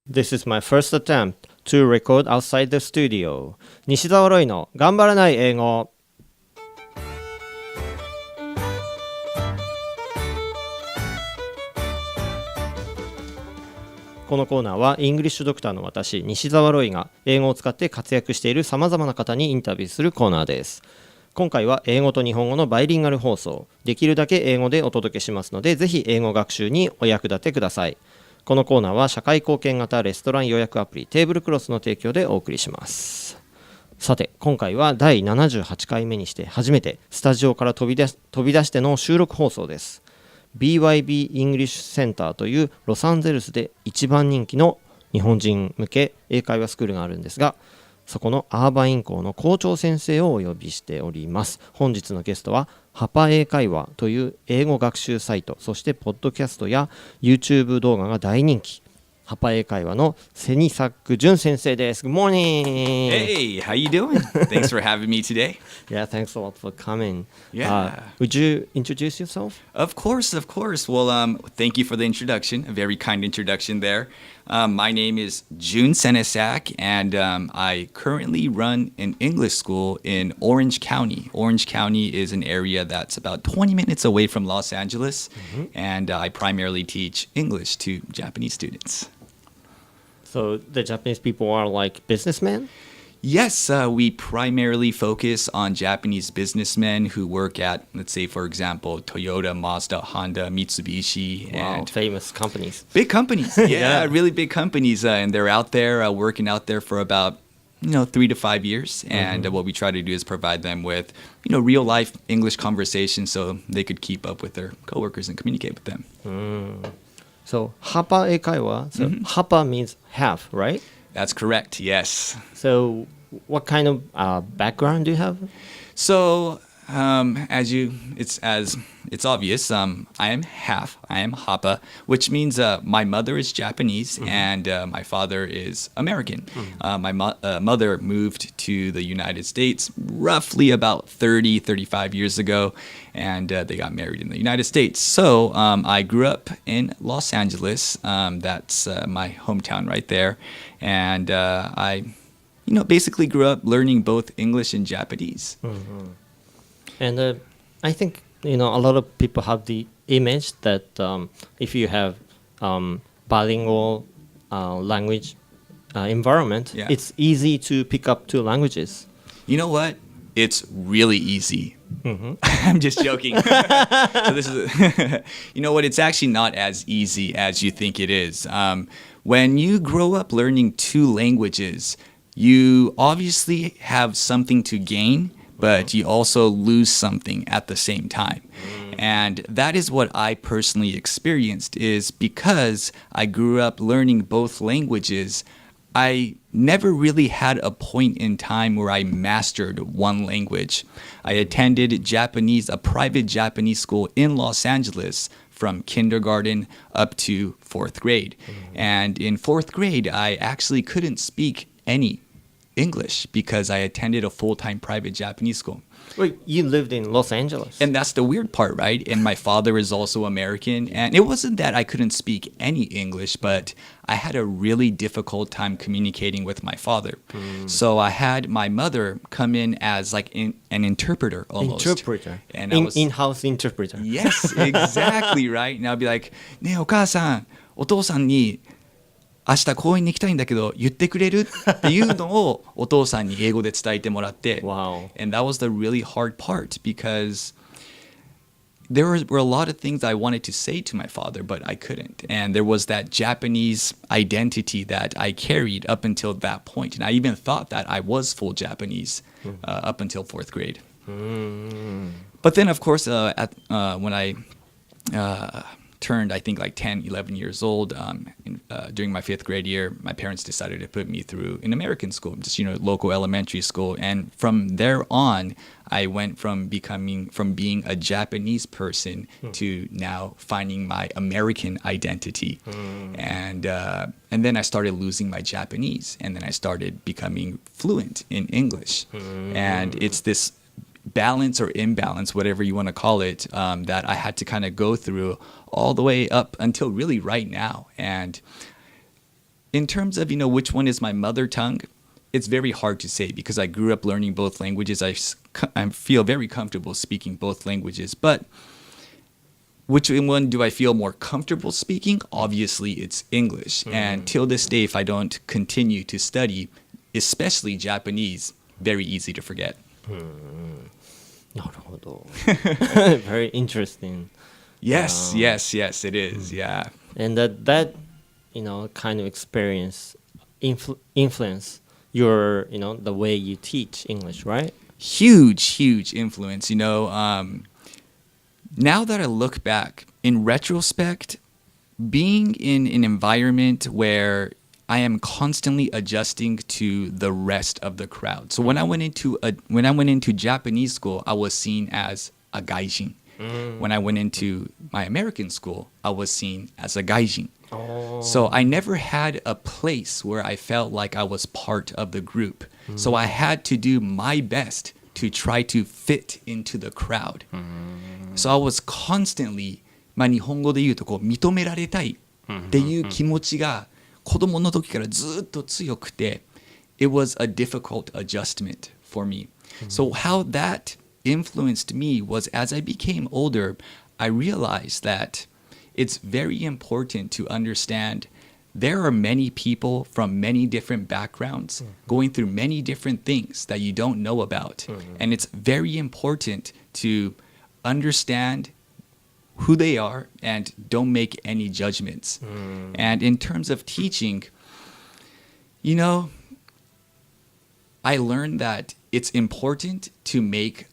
This is my first attempt to record outside the studio. 西澤ロイの頑張らない英語。このコーナーはイングリッシュドクターの私、西澤ロイが英語を使って活躍している様々な方にインタビューするコーナーです。今回は英語と日本語のバイリンガル放送、できるだけ英語でお届けしますので、ぜひ英語学習にお役立てください。このコーナーは社会貢献型レストラン予約アプリテーブルクロスの提供でお送りします。さて、今回は第78回目にして初めてスタジオから飛び出しての収録放送です。BYB イングリッシュセンターというロサンゼルスで一番人気の日本人向け英会話スクールがあるんですが、そこのアーバイン校の校長先生をお呼びしております。本日のゲストはハパ英会話という英語学習サイト、そしてポッドキャストや YouTube 動画が大人気、ハパ英会話のセニサック・ジュン先生です。Good morning! Hey, how you doing? Thanks for having me today. Yeah, thanks a lot for coming. Yeah. Would you introduce yourself? Of course. Well, thank you for the introduction. A very kind introduction there. My name is Jun Senesak, and I currently run an English school in Orange County. Orange County is an area that's about 20 minutes away from Los Angeles, and I primarily teach English to Japanese students. So the Japanese people are like businessmen? Yes, we primarily focus on Japanese businessmen who work at, let's say, for example, Toyota, Mazda, Honda, Mitsubishi, Wow, and famous companies. big companies. Yeah, really big companies, and they're out there working out there for about 3 to 5 years. And what we try to do is provide them with real life English conversation so they could keep up with their coworkers and communicate with them. So Hapa Eikaiwa, so Hapa means half, right? That's correct. Yes. So what kind of background do you have? So, it's obvious. I am half. I am Hapa, which means my mother is Japanese and my father is American. My mother moved to the United States roughly about 35 years ago, and they got married in the United States. So I grew up in Los Angeles. That's my hometown right there, and I basically grew up learning both English and Japanese. And I think a lot of people have the image that if you have bilingual language environment, it's easy to pick up two languages. You know what? It's really easy. I'm just joking. So this is, you know what? It's actually not as easy as you think it is. When you grow up learning two languages, you obviously have something to gain, but you also lose something at the same time. And that is what I personally experienced, is because I grew up learning both languages, I never really had a point in time where I mastered one language. I attended a private Japanese school in Los Angeles from kindergarten up to 4th grade. And in 4th grade, I actually couldn't speak any English because I attended a full-time private Japanese school. Wait, you lived in Los Angeles? And that's the weird part, right? And my father is also American. And it wasn't that I couldn't speak any English, but I had a really difficult time communicating with my father. So I had my mother come in as like an interpreter almost. Interpreter. And in-house interpreter. Yes, exactly, right? And I'll be like, ねえお母さん、お父さんに明日公園に行きたいんだけど言ってくれるっていうのをお父さんに英語で伝えてもらって Wow. And that was the really hard part because there were a lot of things I wanted to say to my father, but I couldn't. And there was that Japanese identity that I carried up until that point. And I even thought that I was full Japanese up until 4th grade. But then, of course, when I turned, I think, like 10, 11 years old, during my 5th grade year, my parents decided to put me through an American school, just, local elementary school. And from there on, I went from being a Japanese person to now finding my American identity. And then I started losing my Japanese, and then I started becoming fluent in English. And it's this balance or imbalance, whatever you want to call it, that I had to kind of go through all the way up until really right now. And in terms of, which one is my mother tongue, it's very hard to say because I grew up learning both languages. I feel very comfortable speaking both languages. But which one do I feel more comfortable speaking? Obviously, it's English. And till this day, if I don't continue to study, especially Japanese, very easy to forget. なるほど。Very interesting. Yes, yes, it is. Yeah. And that kind of experience influence your, the way you teach English, right? Huge influence. Now that I look back, in retrospect, being in an environment where I am constantly adjusting to the rest of the crowd. So when I went into Japanese school, I was seen as a gaijin. When I went into my American school, I was seen as a gaijin. So I never had a place where I felt like I was part of the group. So I had to do my best to try to fit into the crowd. So I was constantly, 日本語で言うと認められたいっていう気持ちが子供の時からずっと強くて、it was a difficult adjustment for me. So how that influenced me was as I became older, I realized that it's very important to understand there are many people from many different backgrounds going through many different things that you don't know about. And it's very important to understand who they are and don't make any judgments. And in terms of teaching, I learned that it's important to make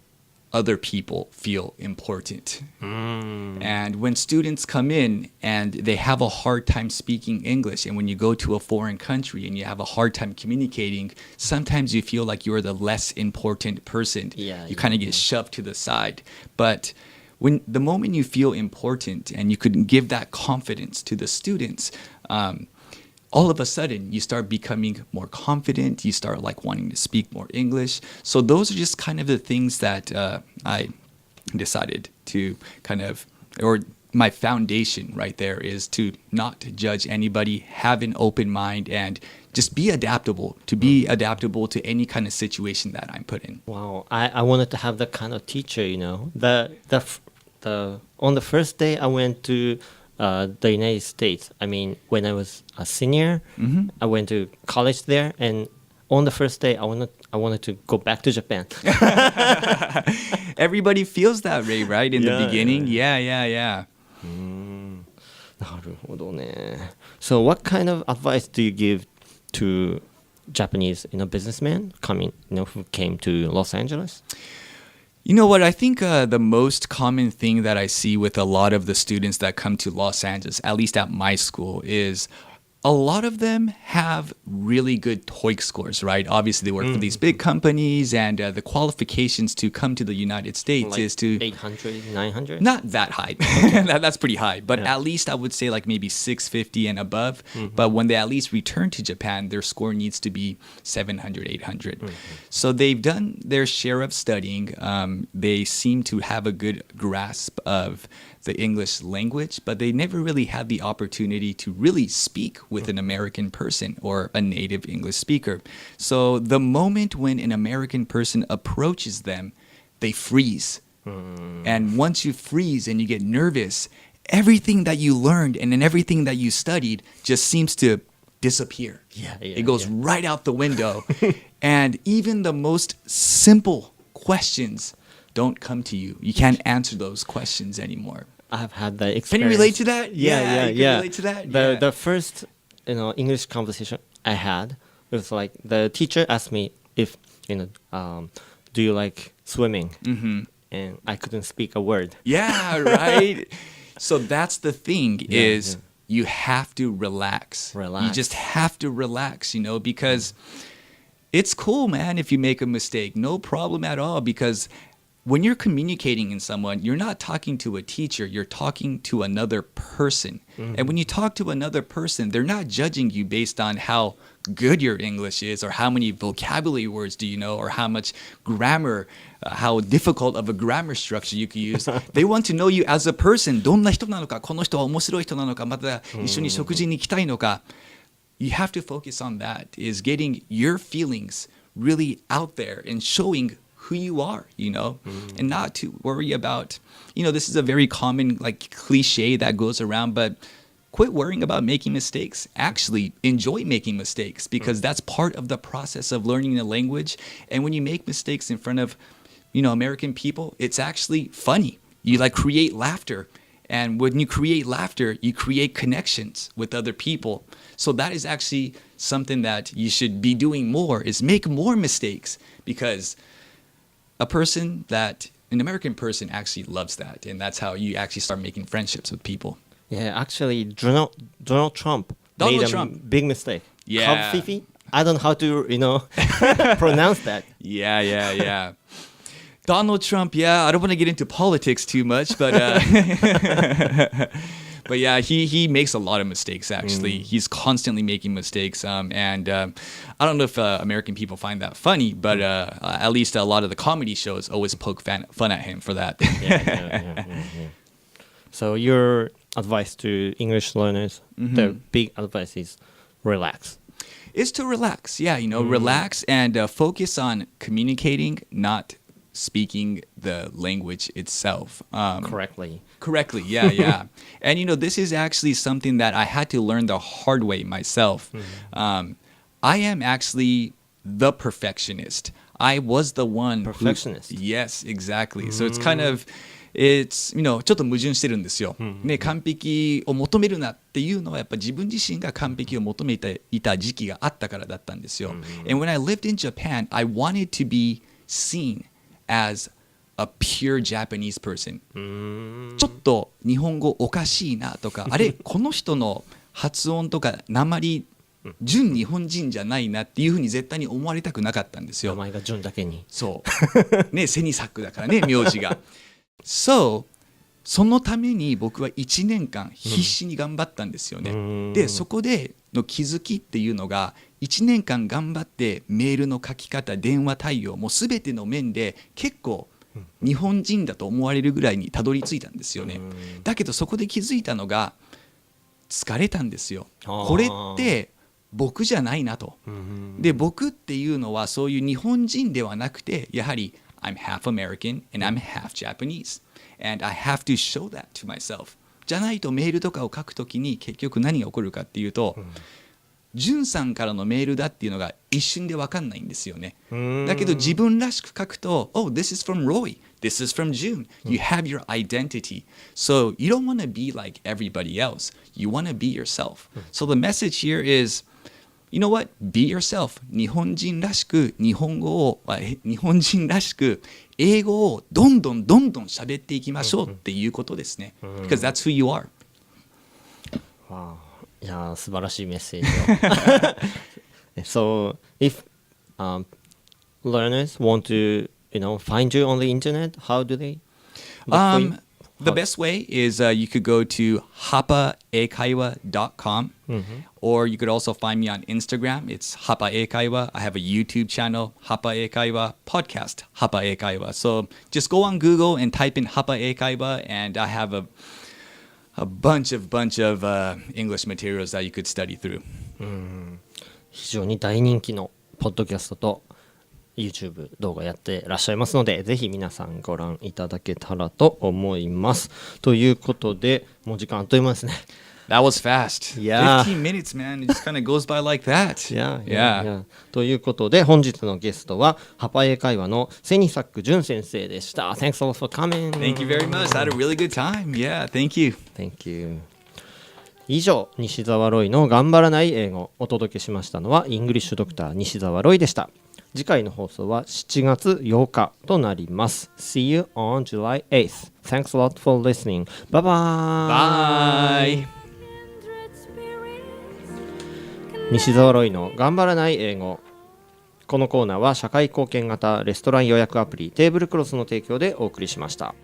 other people feel important. And when students come in and they have a hard time speaking English, and when you go to a foreign country and you have a hard time communicating, sometimes you feel like you're the less important person. You kind of get shoved to the side. But when the moment you feel important and you could give that confidence to the students, all of a sudden you start becoming more confident, you start wanting to speak more English. So those are just kind of the things that I decided to or my foundation right there is to not judge anybody, have an open mind, and just be adaptable to any kind of situation that I'm put in. Wow, I wanted to have that kind of teacher, on the first day I went to the United States. I mean, when I was a senior, I went to college there, and on the first day, I wanted to go back to Japan. Everybody feels that way, right? In the beginning, yeah. なるほどね。So, what kind of advice do you give to Japanese, businessmen who came to Los Angeles? You know what? I think the most common thing that I see with a lot of the students that come to Los Angeles, at least at my school, is a lot of them have really good TOEIC scores, right? Obviously, they work for these big companies, and the qualifications to come to the United States is to 800, 900? Not that high. That's pretty high. But at least I would say maybe 650 and above. But when they at least return to Japan, their score needs to be 700, 800. So they've done their share of studying. They seem to have a good grasp of the English language, but they never really had the opportunity to really speak with an American person or a native English speaker. So the moment when an American person approaches them, they freeze. And once you freeze and you get nervous, everything that you learned and then everything that you studied just seems to disappear. It goes right out the window. And even the most simple questions don't come to you. You can't answer those questions anymore. I've had that experience. Can you relate to that? Yeah. Relate to that? The first English conversation I had, it was like the teacher asked me if do you like swimming? And I couldn't speak a word. Yeah, right. So that's the thing is you have to relax. You just have to relax, because it's cool, man, if you make a mistake. No problem at all, because when you're communicating in someone, you're not talking to a teacher, you're talking to another person. And when you talk to another person, they're not judging you based on how good your English is or how many vocabulary words do you know or how much grammar, how difficult of a grammar structure you can use. They want to know you as a person. どんな人なのか、この人は面白い人なのか、また一緒に食事に行きたいのか。you have to focus on that, is getting your feelings really out there and showing who you are, and not to worry about, this is a very common like cliche that goes around, but quit worrying about making mistakes. Actually enjoy making mistakes, because that's part of the process of learning the language. And when you make mistakes in front of, American people, it's actually funny. You like create laughter. And when you create laughter, you create connections with other people. So that is actually something that you should be doing more, is make more mistakes, because an American person actually loves that. And that's how you actually start making friendships with people. Yeah, actually, Donald Trump Donald made Trump. a big mistake. Yeah. Fifi? I don't know how to, pronounce that. Yeah. Donald Trump, I don't want to get into politics too much, but but yeah, he makes a lot of mistakes, actually. He's constantly making mistakes, and I don't know if American people find that funny, but at least a lot of the comedy shows always poke fun at him for that. Yeah. So your advice to English learners, the big advice is relax. Is to relax, relax and focus on communicating, not speaking the language itself. Correctly. Correctly, yeah. And this is actually something that I had to learn the hard way myself. I am actually the perfectionist. I was the one Perfectionist. Yes, exactly. So it's kind of,ちょっと矛盾してるんですよ。ね、完璧を求めるなっていうのはやっぱ自分自身が完璧を求めていた時期があったからだったんですよ。And when I lived in Japan, I wanted to be seen as a pure Japanese person. ちょっと日本語おかしいなとか、あれこの人の発音とか訛純日本人じゃないなっていうふうに絶対に思われたくなかったんですよ。名前が純だけに。そうね、セニサックだからね、名字が。そのために僕は1年間必死に頑張ったんですよね。でそこでの気づきっていうのが、1年間頑張ってメールの書き方、電話対応もう全ての面で結構日本人だと思われるぐらいにたどり着いたんですよね。だけどそこで気づいたのが、疲れたんですよ。これって僕じゃないなと。で僕っていうのはそういう日本人ではなくて、やはりI'm half American and I'm half Japanese and I have to show that to myself. じゃないとメールとかを書くときに結局何が起こるかっていうと、ジュンさんからのメールだっていうのが一瞬で分かんないんですよね。だけど自分らしく書くと、Oh, this is from Roy, this is from June. You have your identity. So you don't want to be like everybody else. You want to be yourself. So the message here is,You know what? Be yourself. 日本人らしく日本人らしく英語をどんどん喋っていきましょうっていうことですね。Because that's who you are. いや素晴らしいメッセージを。So if learners want to find you on the internet, how do they? The best way is you could go to hapaekaiwa.com or you could also find me on Instagram. It's hapaekaiwa. I have a YouTube channel, hapaekaiwa, podcast, hapaekaiwa. So just go on Google and type in hapaekaiwa and I have a bunch of English materials that you could study through. 非常に大人気のポッドキャストとYouTube 動画やってらっしゃいますので、ぜひ皆さんご覧いただけたらと思います。ということで、もう時間あっという間ですね。That was fast. Yeah. 15 minutes, man. It just kind of goes by like that. Yeah. ということで、本日のゲストはハパ英会話のセニサック・ジュン先生でした。Thanks a lot for coming. Thank you very much. I had a really good time. Yeah, thank you. Thank you. 以上、西澤ロイの頑張らない英語。お届けしましたのはイングリッシュドクター西澤ロイでした。次回の放送は7月8日となります。See you on July 8th. Thanks a lot for listening. Bye bye. Bye. 西澤ロイの頑張らない英語。このコーナーは社会貢献型レストラン予約アプリテーブルクロスの提供でお送りしました。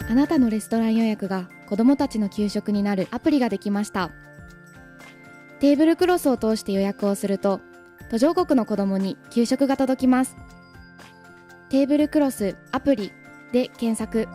あなたのレストラン予約が子どもたちの給食になるアプリができました。テーブルクロスを通して予約をすると、途上国の子どもに給食が届きます。テーブルクロスアプリで検索。